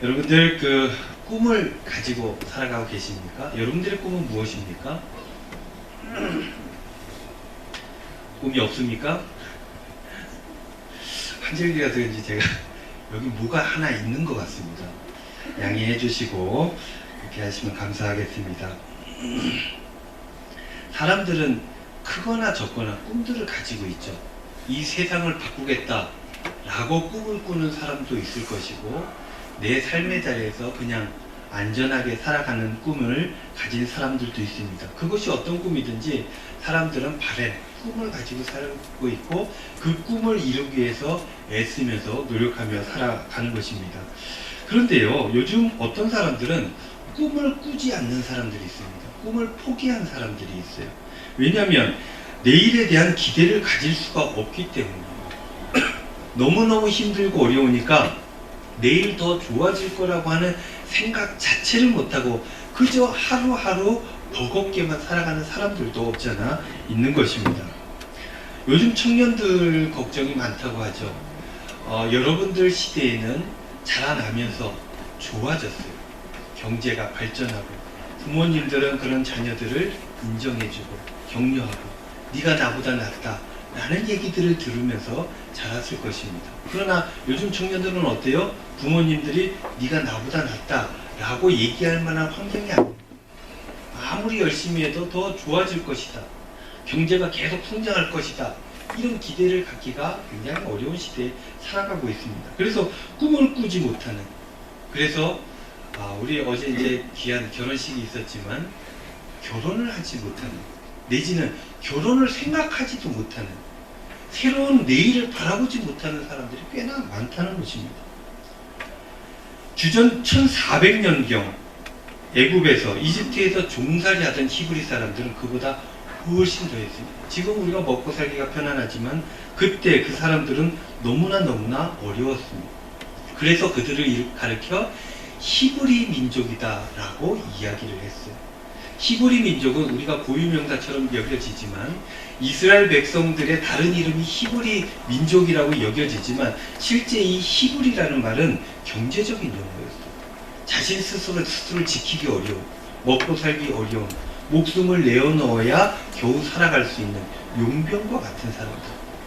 여러분들 그 꿈을 가지고 살아가고 계십니까? 여러분들의 꿈은 무엇입니까? 꿈이 없습니까? 한절기가 그런지 제가 여기 뭐가 하나 있는 것 같습니다. 양해해 주시고 그렇게 하시면 감사하겠습니다. 사람들은 크거나 적거나 꿈들을 가지고 있죠. 이 세상을 바꾸겠다 라고 꿈을 꾸는 사람도 있을 것이고, 내 삶의 자리에서 그냥 안전하게 살아가는 꿈을 가진 사람들도 있습니다. 그것이 어떤 꿈이든지 사람들은 바램, 꿈을 가지고 살고 있고, 그 꿈을 이루기 위해서 애쓰면서 노력하며 살아가는 것입니다. 그런데요, 요즘 어떤 사람들은 꿈을 꾸지 않는 사람들이 있습니다. 꿈을 포기한 사람들이 있어요. 왜냐하면 내일에 대한 기대를 가질 수가 없기 때문이에요. 너무너무 힘들고 어려우니까 내일 더 좋아질 거라고 하는 생각 자체를 못하고 그저 하루하루 버겁게만 살아가는 사람들도 없잖아 있는 것입니다. 요즘 청년들 걱정이 많다고 하죠. 여러분들 시대에는 자라나면서 좋아졌어요. 경제가 발전하고 부모님들은 그런 자녀들을 인정해주고 격려하고 네가 나보다 낫다 라는 얘기들을 들으면서 자랐을 것입니다. 그러나 요즘 청년들은 어때요? 부모님들이 네가 나보다 낫다 라고 얘기할 만한 환경이 아닙니다. 아무리 열심히 해도 더 좋아질 것이다, 경제가 계속 성장할 것이다, 이런 기대를 갖기가 굉장히 어려운 시대에 살아가고 있습니다. 그래서 꿈을 꾸지 못하는, 그래서 우리 어제 이제 귀한 결혼식이 있었지만 결혼을 하지 못하는, 내지는 결혼을 생각하지도 못하는, 새로운 내일을 바라보지 못하는 사람들이 꽤나 많다는 것입니다. 주전 1400년경 애굽에서, 이집트에서 종살이 하던 히브리 사람들은 그보다 훨씬 더 했습니다. 지금 우리가 먹고 살기가 편안하지만 그때 그 사람들은 너무나 어려웠습니다. 그래서 그들을 가르쳐 히브리 민족이다 라고 이야기를 했어요. 히브리 민족은 우리가 고유명사처럼 여겨지지만, 이스라엘 백성들의 다른 이름이 히브리 민족이라고 여겨지지만, 실제 이 히브리라는 말은 경제적인 용어였어요. 자신 스스로를 지키기 어려운, 먹고 살기 어려운, 목숨을 내어넣어야 겨우 살아갈 수 있는 용병과 같은 사람들,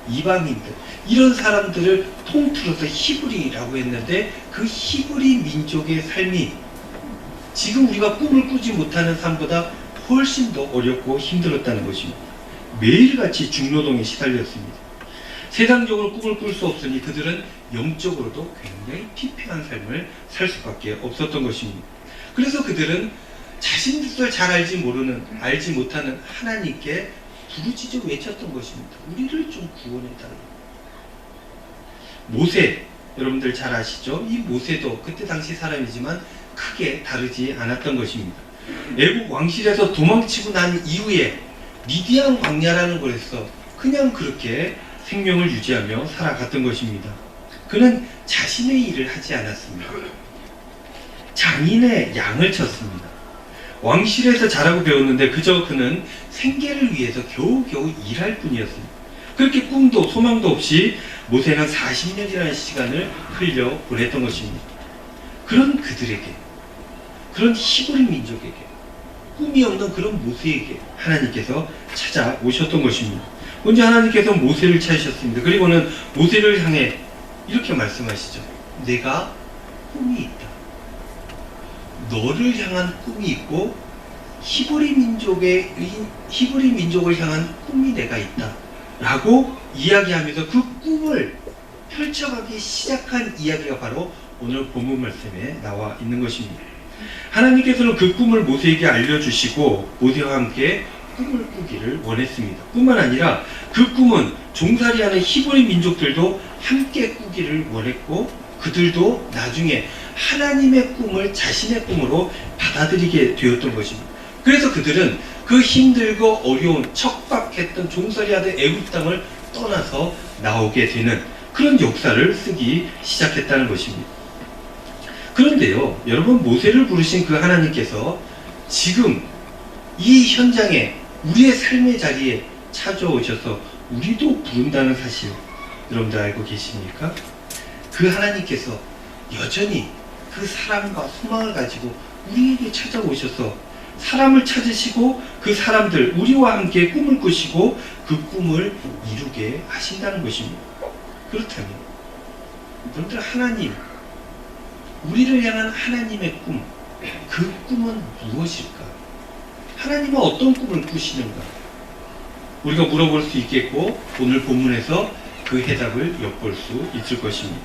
이방인들, 이런 사람들을 통틀어서 히브리라고 했는데, 그 히브리 민족의 삶이 지금 우리가 꿈을 꾸지 못하는 삶보다 훨씬 더 어렵고 힘들었다는 것입니다. 매일같이 중노동에 시달렸습니다. 세상적으로 꿈을 꿀 수 없으니 그들은 영적으로도 굉장히 피폐한 삶을 살 수밖에 없었던 것입니다. 그래서 그들은 자신들도 잘 알지 못하는 하나님께 부르짖어 외쳤던 것입니다. 우리를 좀 구원해달라. 모세, 여러분들 잘 아시죠? 이 모세도 그때 당시 사람이지만 크게 다르지 않았던 것입니다. 애국 왕실에서 도망치고 난 이후에 미디안 광야라는 곳에서 그냥 그렇게 생명을 유지하며 살아갔던 것입니다. 그는 자신의 일을 하지 않았습니다. 장인의 양을 쳤습니다. 왕실에서 자라고 배웠는데 그저 그는 생계를 위해서 겨우겨우 일할 뿐이었습니다. 그렇게 꿈도 소망도 없이 모세는 40년이라는 시간을 흘려 보냈던 것입니다. 그런 그들에게, 그런 히브리 민족에게, 꿈이 없는 그런 모세에게 하나님께서 찾아오셨던 것입니다. 먼저 하나님께서 모세를 찾으셨습니다. 그리고는 모세를 향해 이렇게 말씀하시죠. 내가 꿈이 있다. 너를 향한 꿈이 있고 히브리 민족을 향한 꿈이 내가 있다 라고 이야기하면서 그 꿈을 펼쳐가기 시작한 이야기가 바로 오늘 본문 말씀에 나와 있는 것입니다. 하나님께서는 그 꿈을 모세에게 알려주시고 모세와 함께 꿈을 꾸기를 원했습니다. 뿐만 아니라 그 꿈은 종살이하는 히브리 민족들도 함께 꾸기를 원했고, 그들도 나중에 하나님의 꿈을 자신의 꿈으로 받아들이게 되었던 것입니다. 그래서 그들은 그 힘들고 어려운 척박했던 종살이하던 애굽 땅을 떠나서 나오게 되는 그런 역사를 쓰기 시작했다는 것입니다. 그런데요, 여러분, 모세를 부르신 그 하나님께서 지금 이 현장에, 우리의 삶의 자리에 찾아오셔서 우리도 부른다는 사실 여러분들 알고 계십니까? 그 하나님께서 여전히 그 사랑과 소망을 가지고 우리에게 찾아오셔서 사람을 찾으시고 그 사람들 우리와 함께 꿈을 꾸시고 그 꿈을 이루게 하신다는 것입니다. 그렇다면 여러분들, 하나님, 우리를 향한 하나님의 꿈, 그 꿈은 무엇일까? 하나님은 어떤 꿈을 꾸시는가? 우리가 물어볼 수 있겠고 오늘 본문에서 그 해답을 엿볼 수 있을 것입니다.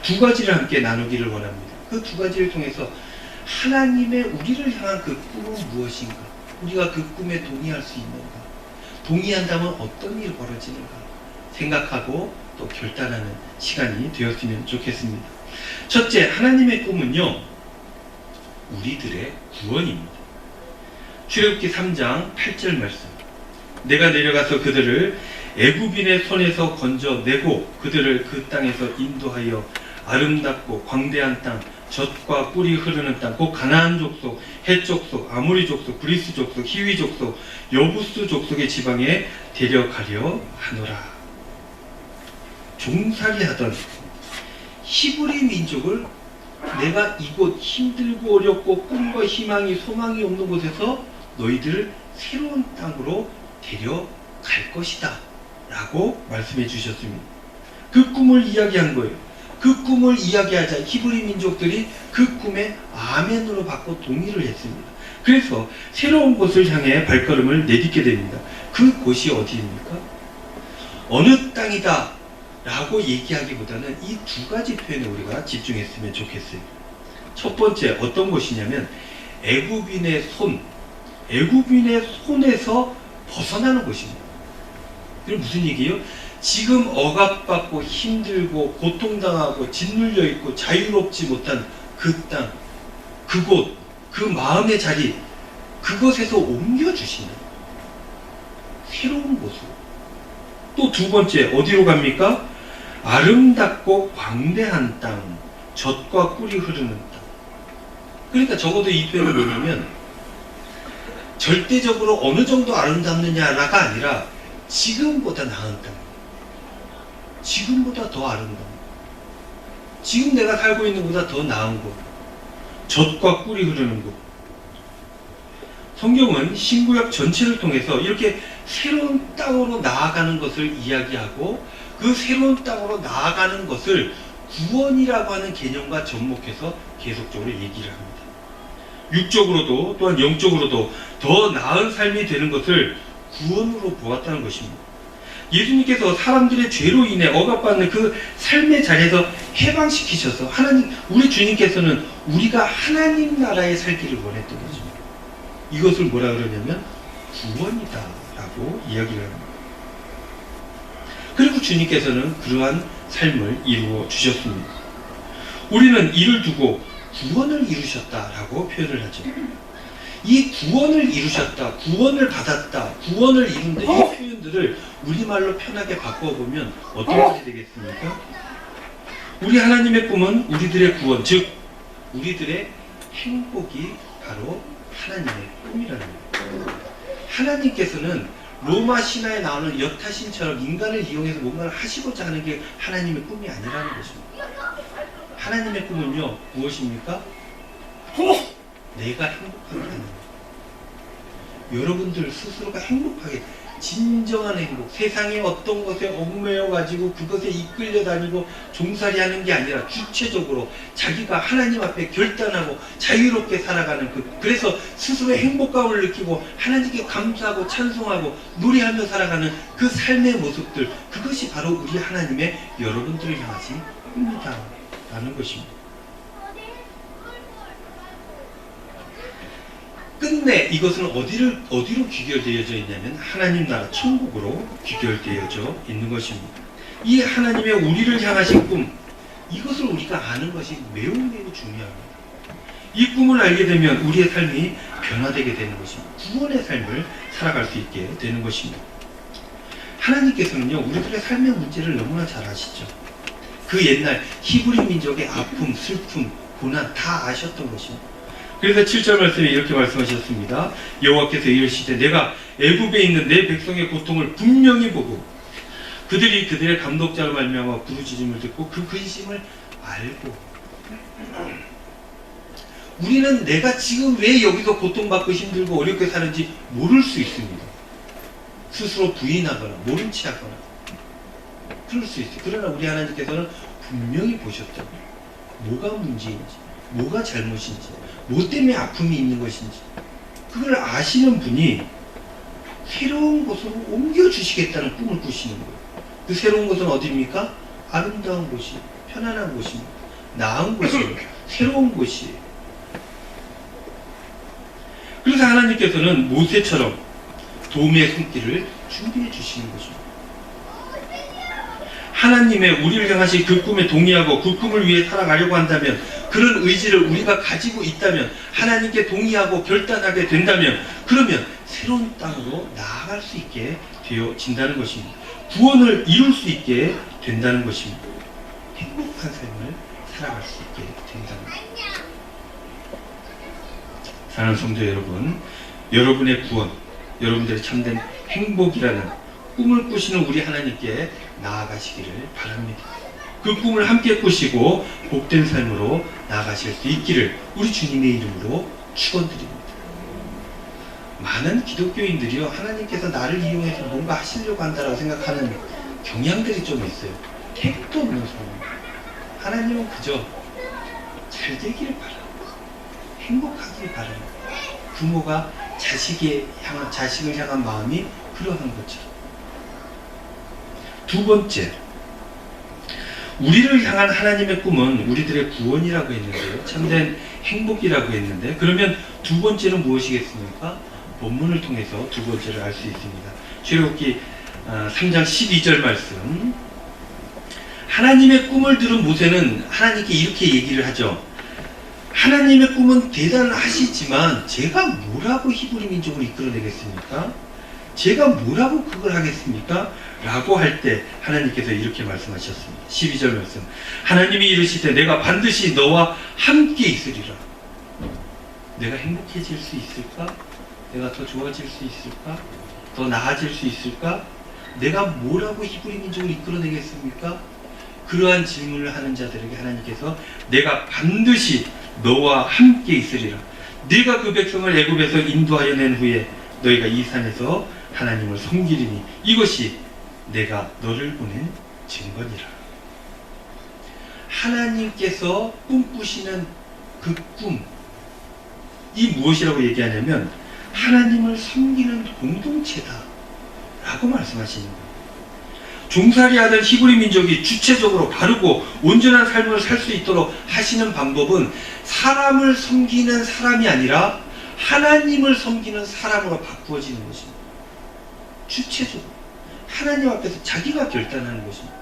두 가지를 함께 나누기를 원합니다. 그 두 가지를 통해서 하나님의 우리를 향한 그 꿈은 무엇인가? 우리가 그 꿈에 동의할 수 있는가? 동의한다면 어떤 일이 벌어지는가? 생각하고 또 결단하는 시간이 되었으면 좋겠습니다. 첫째, 하나님의 꿈은요, 우리들의 구원입니다. 출애굽기 3장 8절 말씀. 내가 내려가서 그들을 애굽인의 손에서 건져내고 그들을 그 땅에서 인도하여 아름답고 광대한 땅, 젖과 꿀이 흐르는 땅, 곧 가나안 족속, 헷 족속, 아모리 족속, 브리스 족속, 히위 족속, 여부스 족속의 지방에 데려가려 하노라. 종살이하던 히브리 민족을 내가 이곳 힘들고 어렵고 꿈과 희망이 소망이 없는 곳에서 너희들을 새로운 땅으로 데려갈 것이다 라고 말씀해 주셨습니다. 그 꿈을 이야기한 거예요. 그 꿈을 이야기하자 히브리 민족들이 그 꿈에 아멘으로 받고 동의를 했습니다. 그래서 새로운 곳을 향해 발걸음을 내딛게 됩니다. 그 곳이 어디입니까? 어느 땅이다 라고 얘기하기보다는 이 두 가지 표현에 우리가 집중했으면 좋겠어요. 첫 번째, 어떤 곳이냐면 애굽인의 손에서 벗어나는 곳입니다. 그럼 무슨 얘기예요? 지금 억압받고 힘들고 고통당하고 짓눌려 있고 자유롭지 못한 그 땅, 그곳, 그 마음의 자리, 그곳에서 옮겨주시는 새로운 곳으로. 또 두 번째, 어디로 갑니까? 아름답고 광대한 땅, 젖과 꿀이 흐르는 땅. 그러니까 적어도 이 표현은 뭐냐면 절대적으로 어느 정도 아름답느냐가 아니라 지금보다 나은 땅, 지금보다 더 아름다운, 지금 내가 살고 있는 것보다 더 나은 곳, 젖과 꿀이 흐르는 곳. 성경은 신구약 전체를 통해서 이렇게 새로운 땅으로 나아가는 것을 이야기하고 그 새로운 땅으로 나아가는 것을 구원이라고 하는 개념과 접목해서 계속적으로 얘기를 합니다. 육적으로도 또한 영적으로도 더 나은 삶이 되는 것을 구원으로 보았다는 것입니다. 예수님께서 사람들의 죄로 인해 억압받는 그 삶의 자리에서 해방시키셔서 하나님, 우리 주님께서는 우리가 하나님 나라에 살기를 원했던 것입니다. 이것을 뭐라 그러냐면 구원이다 라고 이야기를 합니다. 그리고 주님께서는 그러한 삶을 이루어 주셨습니다. 우리는 이를 두고 구원을 이루셨다라고 표현을 하죠. 이 구원을 이루셨다, 구원을 받았다, 구원을 이룬다, 이 표현들을 우리말로 편하게 바꿔보면 어떤 것이 되겠습니까? 우리 하나님의 꿈은 우리들의 구원, 즉 우리들의 행복이 바로 하나님의 꿈이라는 거예요. 하나님께서는 로마 신화에 나오는 여타신처럼 인간을 이용해서 뭔가를 하시고자 하는 게 하나님의 꿈이 아니라는 것입니다. 하나님의 꿈은요, 무엇입니까? 내가 행복하게 하는 거예요. 여러분들 스스로가 행복하게, 진정한 행복, 세상의 어떤 것에 얽매여 가지고 그것에 이끌려 다니고 종살이하는 게 아니라 주체적으로 자기가 하나님 앞에 결단하고 자유롭게 살아가는 그래서 스스로의 행복감을 느끼고 하나님께 감사하고 찬송하고 노래하며 살아가는 그 삶의 모습들, 그것이 바로 우리 하나님의 여러분들을 향하신 꿈이다 라는 것입니다. 끝내 이것은 어디로 귀결되어져 있냐면 하나님 나라 천국으로 귀결되어져 있는 것입니다. 이 하나님의 우리를 향하신 꿈, 이것을 우리가 아는 것이 매우 중요합니다. 이 꿈을 알게 되면 우리의 삶이 변화되게 되는 것입니다. 구원의 삶을 살아갈 수 있게 되는 것입니다. 하나님께서는요, 우리들의 삶의 문제를 너무나 잘 아시죠. 그 옛날 히브리 민족의 아픔, 슬픔, 고난 다 아셨던 것입니다. 그래서 7절 말씀에 이렇게 말씀하셨습니다. 여호와께서 이르시되 내가 애굽에 있는 내 백성의 고통을 분명히 보고 그들이 그들의 감독자로 말미암아 부르짖음을 듣고 그 근심을 알고 우리는 내가 지금 왜 여기서 고통받고 힘들고 어렵게 사는지 모를 수 있습니다. 스스로 부인하거나 모른 체 하거나 그럴 수 있어요. 그러나 우리 하나님께서는 분명히 보셨죠. 뭐가 문제인지, 뭐가 잘못인지, 뭐 때문에 아픔이 있는 것인지 그걸 아시는 분이 새로운 곳으로 옮겨주시겠다는 꿈을 꾸시는 거예요. 그 새로운 곳은 어디입니까? 아름다운 곳이, 편안한 곳입니다. 나은 곳이에요. 새로운 곳이에요. 그래서 하나님께서는 모세처럼 도움의 손길을 준비해 주시는 것입니다. 하나님의 우리를 향하신 그 꿈에 동의하고 그 꿈을 위해 살아가려고 한다면, 그런 의지를 우리가 가지고 있다면, 하나님께 동의하고 결단하게 된다면, 그러면 새로운 땅으로 나아갈 수 있게 되어진다는 것입니다. 구원을 이룰 수 있게 된다는 것입니다. 행복한 삶을 살아갈 수 있게 된다는 것입니다. 사랑하는 성도 여러분, 여러분의 구원, 여러분들의 참된 행복이라는 꿈을 꾸시는 우리 하나님께 나아가시기를 바랍니다. 그 꿈을 함께 꾸시고 복된 삶으로 나아가실 수 있기를 우리 주님의 이름으로 축원드립니다. 많은 기독교인들이요, 하나님께서 나를 이용해서 뭔가 하시려고 한다라고 생각하는 경향들이 좀 있어요. 택도 없는 사람. 하나님은 그저 잘 되기를 바랍니다. 행복하길 바랍니다. 부모가 자식을 향한 마음이 그러한 것처럼. 두 번째, 우리를 향한 하나님의 꿈은 우리들의 구원이라고 했는데요, 참된 행복이라고 했는데, 그러면 두 번째는 무엇이겠습니까? 본문을 통해서 두 번째를 알 수 있습니다. 출애굽기 3장 12절 말씀. 하나님의 꿈을 들은 모세는 하나님께 이렇게 얘기를 하죠. 하나님의 꿈은 대단하시지만 제가 뭐라고 히브리 민족을 이끌어내겠습니까? 제가 뭐라고 그걸 하겠습니까? 라고 할 때 하나님께서 이렇게 말씀하셨습니다. 12절 말씀. 하나님이 이르시되 내가 반드시 너와 함께 있으리라. 내가 행복해질 수 있을까? 내가 더 좋아질 수 있을까? 더 나아질 수 있을까? 내가 뭐라고 히브리 민족을 이끌어내겠습니까? 그러한 질문을 하는 자들에게 하나님께서 내가 반드시 너와 함께 있으리라. 네가 그 백성을 애굽에서 인도하여 낸 후에 너희가 이 산에서 하나님을 섬기리니 이것이 내가 너를 보낸 증거니라. 하나님께서 꿈꾸시는 그 꿈, 이 무엇이라고 얘기하냐면 하나님을 섬기는 공동체다 라고 말씀하시는 거예요. 종살이하던 히브리 민족이 주체적으로 바르고 온전한 삶을 살 수 있도록 하시는 방법은 사람을 섬기는 사람이 아니라 하나님을 섬기는 사람으로 바꾸어지는 것입니다. 주체적으로 하나님 앞에서 자기가 결단하는 것입니다.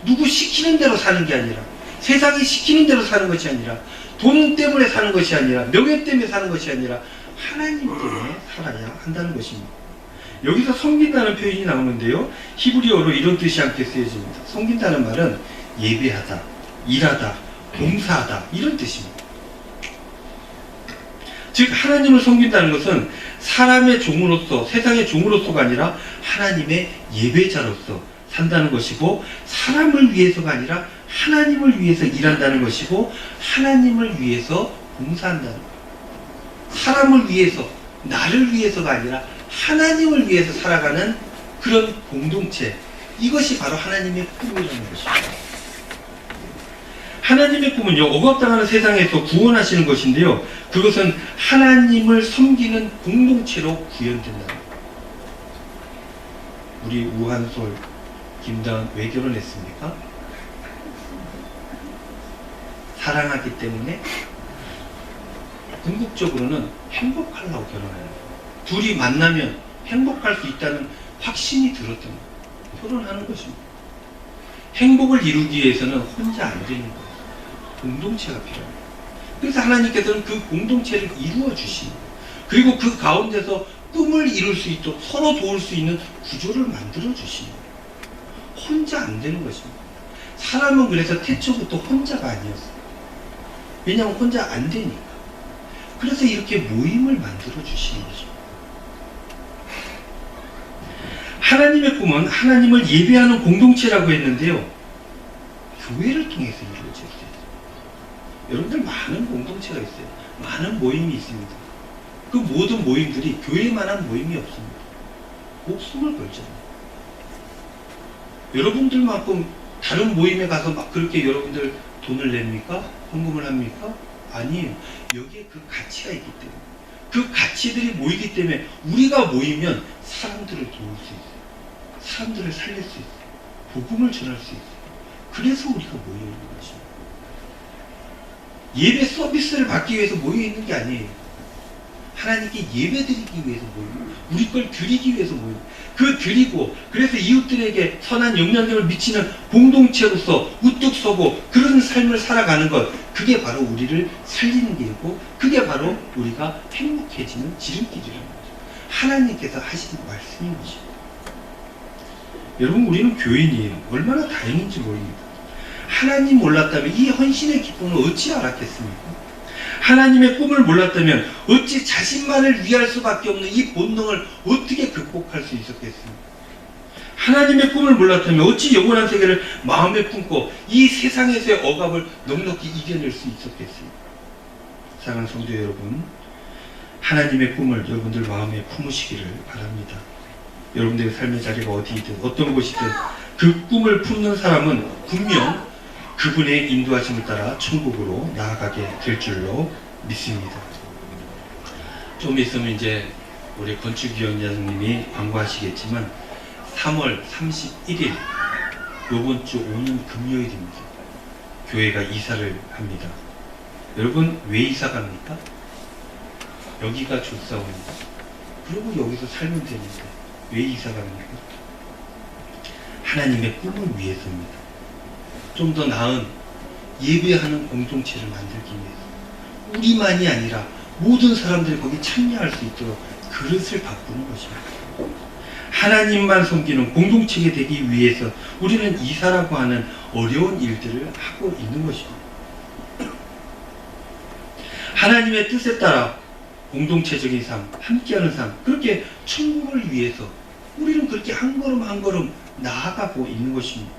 누구 시키는 대로 사는 게 아니라, 세상이 시키는 대로 사는 것이 아니라, 돈 때문에 사는 것이 아니라, 명예 때문에 사는 것이 아니라 하나님 때문에 살아야 한다는 것입니다. 여기서 섬긴다는 표현이 나오는데요, 히브리어로 이런 뜻이 함께 쓰여집니다. 섬긴다는 말은 예배하다, 일하다, 봉사하다 이런 뜻입니다. 즉 하나님을 섬긴다는 것은 사람의 종으로서, 세상의 종으로서가 아니라 하나님의 예배자로서 산다는 것이고, 사람을 위해서가 아니라 하나님을 위해서 일한다는 것이고, 하나님을 위해서 봉사한다는 것. 사람을 위해서, 나를 위해서가 아니라 하나님을 위해서 살아가는 그런 공동체, 이것이 바로 하나님의 꿈이라는 것입니다. 하나님의 꿈은요, 억압당하는 세상에서 구원하시는 것인데요, 그것은 하나님을 섬기는 공동체로 구현된다. 우리 우한솔, 김다은 왜 결혼했습니까? 사랑하기 때문에. 궁극적으로는 행복하려고 결혼하는 거예요. 둘이 만나면 행복할 수 있다는 확신이 들었던 거예요. 결혼하는 것입니다. 행복을 이루기 위해서는 혼자 안 되는 거예요. 공동체가 필요합니다. 그래서 하나님께서는 그 공동체를 이루어 주시는 거예요. 그리고 그 가운데서 꿈을 이룰 수 있도록 서로 도울 수 있는 구조를 만들어 주시는 거예요. 혼자 안 되는 것입니다. 사람은 그래서 태초부터 혼자가 아니었어요. 왜냐하면 혼자 안 되니까. 그래서 이렇게 모임을 만들어 주시는 거죠. 하나님의 꿈은 하나님을 예배하는 공동체라고 했는데요, 교회를 통해서 이루어질 수 있어요. 여러분들 많은 공동체가 있어요. 많은 모임이 있습니다. 그 모든 모임들이 교회만한 모임이 없습니다. 목숨을 걸잖아요. 여러분들만큼 다른 모임에 가서 막 그렇게 여러분들 돈을 냅니까? 헌금을 합니까? 아니에요. 여기에 그 가치가 있기 때문에, 그 가치들이 모이기 때문에 우리가 모이면 사람들을 도울 수 있어요. 사람들을 살릴 수 있어요. 복음을 전할 수 있어요. 그래서 우리가 모여 있는 것입니다. 예배 서비스를 받기 위해서 모여 있는 게 아니에요. 하나님께 예배 드리기 위해서 모이고, 우리 걸 드리기 위해서 모이고, 그 드리고, 그래서 이웃들에게 선한 영향력을 미치는 공동체로서 우뚝 서고 그런 삶을 살아가는 것, 그게 바로 우리를 살리는 길이고, 그게 바로 우리가 행복해지는 지름길이라는 거죠. 하나님께서 하시는 말씀인 것입니다. 여러분, 우리는 교인이에요. 얼마나 다행인지 모릅니다. 하나님 몰랐다면 이 헌신의 기쁨을 어찌 알았겠습니까? 하나님의 꿈을 몰랐다면 어찌 자신만을 위할 수밖에 없는 이 본능을 어떻게 극복할 수 있었겠습니까? 하나님의 꿈을 몰랐다면 어찌 영원한 세계를 마음에 품고 이 세상에서의 억압을 넉넉히 이겨낼 수 있었겠습니까? 사랑하는 성도 여러분, 하나님의 꿈을 여러분들 마음에 품으시기를 바랍니다. 여러분들의 삶의 자리가 어디이든 어떤 곳이든 그 꿈을 품는 사람은 분명 그분의 인도하심을 따라 천국으로 나아가게 될 줄로 믿습니다. 좀 있으면 이제 우리 건축위원장님이 광고하시겠지만 3월 31일 요번 주 오는 금요일입니다. 교회가 이사를 합니다. 여러분, 왜 이사 갑니까? 여기가 좋사옵니다. 그리고 여기서 살면 되는데 왜 이사 갑니까? 하나님의 꿈을 위해서입니다. 좀 더 나은 예배하는 공동체를 만들기 위해서, 우리만이 아니라 모든 사람들이 거기 참여할 수 있도록 그릇을 바꾸는 것입니다. 하나님만 섬기는 공동체가 되기 위해서 우리는 이사라고 하는 어려운 일들을 하고 있는 것입니다. 하나님의 뜻에 따라 공동체적인 삶, 함께하는 삶, 그렇게 천국을 위해서 우리는 그렇게 한 걸음 한 걸음 나아가고 있는 것입니다.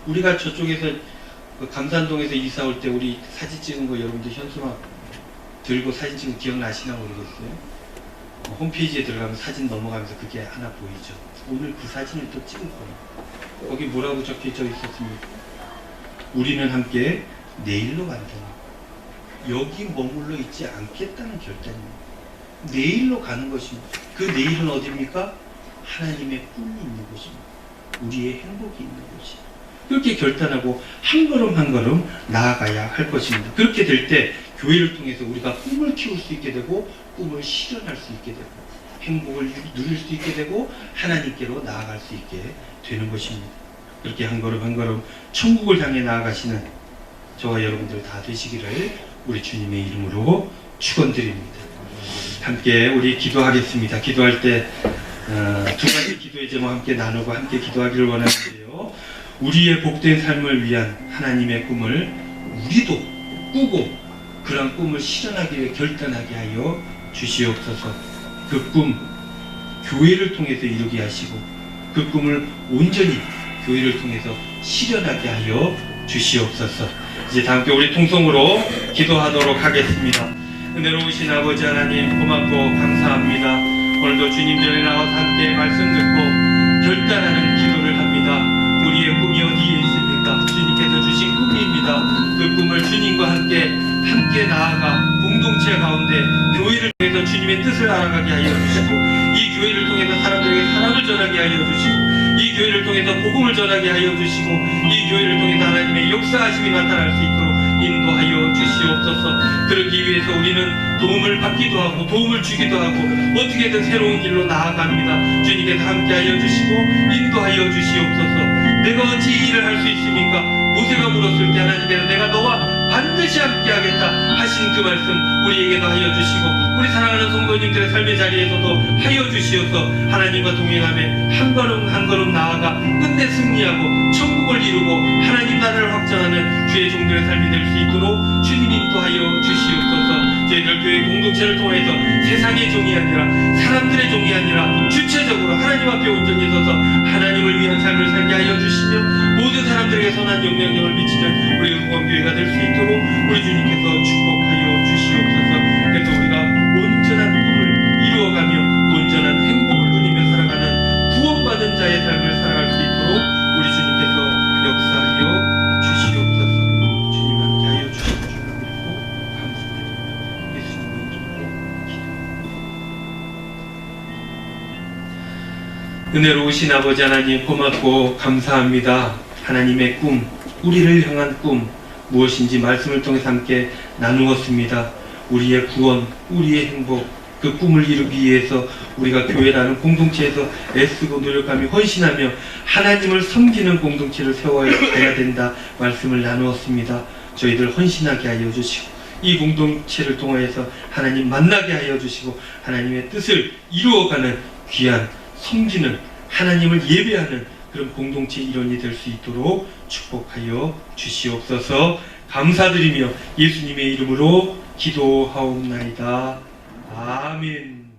우리가 저쪽에서 감산동에서 이사 올 때 우리 사진 찍은 거 여러분들 현수막 들고 사진 찍은 거 기억나시나 모르겠어요. 홈페이지에 들어가면 사진 넘어가면서 그게 하나 보이죠. 오늘 그 사진을 또 찍을 거예요. 거기 뭐라고 적혀져 있었습니까? 우리는 함께 내일로 간다. 여기 머물러 있지 않겠다는 결단입니다. 내일로 가는 것입니다. 그 내일은 어디입니까? 하나님의 꿈이 있는 곳입니다. 우리의 행복이 있는 곳입니다. 그렇게 결단하고 한 걸음 한 걸음 나아가야 할 것입니다. 그렇게 될 때 교회를 통해서 우리가 꿈을 키울 수 있게 되고 꿈을 실현할 수 있게 되고 행복을 누릴 수 있게 되고 하나님께로 나아갈 수 있게 되는 것입니다. 그렇게 한 걸음 한 걸음 천국을 향해 나아가시는 저와 여러분들 다 되시기를 우리 주님의 이름으로 축원드립니다. 함께 우리 기도하겠습니다. 기도할 때 두 가지 기도의 제목 함께 나누고 함께 기도하기를 원하는데요. 우리의 복된 삶을 위한 하나님의 꿈을 우리도 꾸고 그런 꿈을 실현하기 위해 결단하게 하여 주시옵소서. 그 꿈 교회를 통해서 이루게 하시고 그 꿈을 온전히 교회를 통해서 실현하게 하여 주시옵소서. 이제 다 함께 우리 통성으로 기도하도록 하겠습니다. 은혜로우신 아버지 하나님, 고맙고 감사합니다. 오늘도 주님 전에 나와서 함께 말씀 듣고 결단하는 기도를 합니다. 우리의 꿈이 어디에 있습니까? 주님께서 주신 꿈입니다. 그 꿈을 주님과 함께 나아가 공동체 가운데 교회를 통해서 주님의 뜻을 알아가게 하여 주시고 이 교회를 통해서 사람들에게 사랑을 전하게 하여 주시고 이 교회를 통해서 복음을 전하게 하여 주시고 이 교회를 통해서 하나님의 역사하심이 나타날 수 있도록 인도하여 주시옵소서. 그러기 위해서 우리는 도움을 받기도 하고 도움을 주기도 하고 어떻게든 새로운 길로 나아갑니다. 주님께서 함께하여 주시고 인도하여 주시옵소서. 내가 어찌 이 일을 할 수 있습니까? 모세가 물었을 때 하나님께서 내가 너와 반드시 함께하겠다 하신 그 말씀 우리에게도 하여 주시고 우리 사랑하는 성도님들의 삶의 자리에서도 하여 주시어서 하나님과 동행하며 한 걸음 한 걸음 나아가 끝내 승리하고 천국을 이루고 하나님 나라를 확장하는 주의 종들의 삶이 될 수 있도록 주님 인도하여 주시옵소서. 저희들 교회 공동체 공동체를 통해서 세상의 종이 아니라 사람들의 종이 아니라 주체적으로 하나님 앞에 온전히 서서 하나님을 위한 삶을 살게 하여 주시며 모든 사람들에게 선한 영향력을 미치는 우리 응원교회가 될 수 있도록 우리 주님께서 축복하여 주시옵소서. 그래서 우리가 온전한 꿈을 이루어가며 온전한 행복을 누리며 살아가는 구원받은 자의 삶을 살아갈 수 있도록 우리 주님께서 역사하여 주시옵소서. 주님 함께 하여 주시옵소서. 감사드립니다. 예수님의 이름으로 기도합니다. 은혜로우신 아버지 하나님 고맙고 감사합니다. 하나님의 꿈, 우리를 향한 꿈 무엇인지 말씀을 통해서 함께 나누었습니다. 우리의 구원, 우리의 행복, 그 꿈을 이루기 위해서 우리가 교회라는 공동체에서 애쓰고 노력하며 헌신하며 하나님을 섬기는 공동체를 세워야 된다 말씀을 나누었습니다. 저희들 헌신하게 하여 주시고 이 공동체를 통해서 하나님 만나게 하여 주시고 하나님의 뜻을 이루어가는 귀한 섬기는 하나님을 예배하는 그런 공동체 일원이 될 수 있도록 축복하여 주시옵소서. 감사드리며 예수님의 이름으로 기도하옵나이다. 아멘.